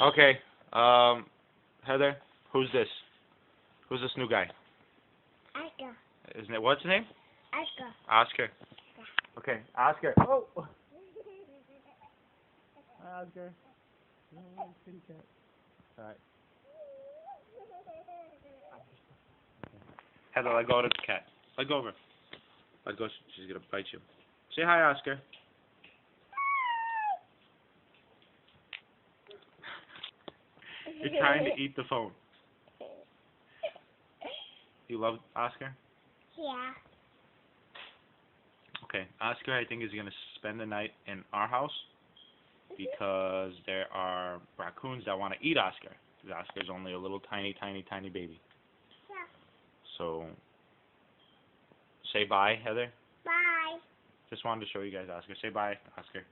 Okay. Heather, who's this? Who's this new guy? Oscar. Isn't it what's his name? Oscar. Oscar. Okay, Oscar. Oh. Hi, Oscar. No, kitty cat. All right. Heather, let go of the cat. Let go of her. Let go. She's gonna bite you. Say hi, Oscar. You're trying to eat the phone. You love Oscar? Yeah. Okay, Oscar, I think is gonna spend the night in our house because there are raccoons that want to eat Oscar. Because Oscar's only a little tiny, tiny, tiny baby. Yeah. So, say bye, Heather. Bye. Just wanted to show you guys Oscar. Say bye, Oscar.